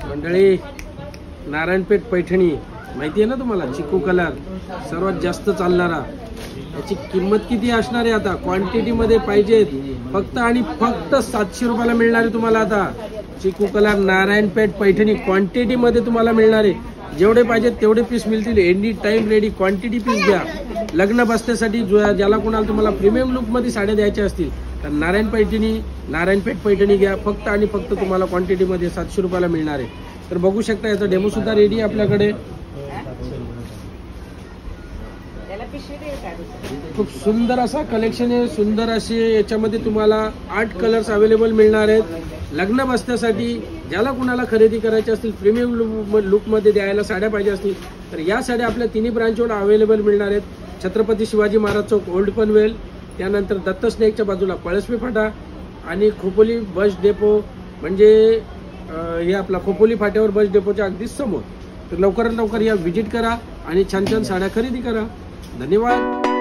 मंडळी, नारायणपेठ पैठणी माहिती आहे ना तुम्हाला, चिकू कलर सर्वात जास्त चालणारा. याची किंमत किती असणार आहे आता? क्वांटिटी मध्ये पाहिजेत फक्त आणि फक्त 700 रुपयाला मिळणार आहे तुम्हाला. आता चिकू कलर नारायणपेठ पैठणी क्वांटिटी मध्ये तुम्हाला मिळणार आहे. जेवढे पाहिजेत तेवढे पीस मिळतील. Any time ready. Quantity piece घ्या. लग्न बसण्यासाठी ज्याला कोणाला तुम्हाला प्रीमियम लुक मध्ये साड्या द्यायच्या असतील तर नारायणपेठ पैठणी घ्या. फक्त आणि फक्त तुम्हाला क्वांटिटी मध्ये 700 रुपयाला मिळणार आहे. तर बघू शकता याचा डेमो सुद्धा रेडी आहे आपल्याकडे. खूप सुंदर असा कलेक्शन आहे. सुंदर असे याच्यामध्ये तुम्हाला 8 कलर्स अवेलेबल मिळणार आहेत. लग्न बसण्यासाठी ज्याला कुणाला खरेदी करायची असतील, प्रीमियम लुक मध्ये द्यायला साड्या पाहिजे असतील तर या साड्या आपल्या तिन्ही ब्रांचवर अवेलेबल मिळणार आहेत. छत्रपती शिवाजी महाराज चौक ओल्ड पनवेल, त्यानंतर दत्त स्नेकच्या बाजूला पळसपी फाटा आणि खोपोली बस डेपो, म्हणजे हे आपला खोपोली फाट्यावर बस डेपोच्या अगदी समोर. तर लवकरात लवकर या, व्हिजिट करा आणि छान छान साड्या खरेदी करा. धन्यवाद.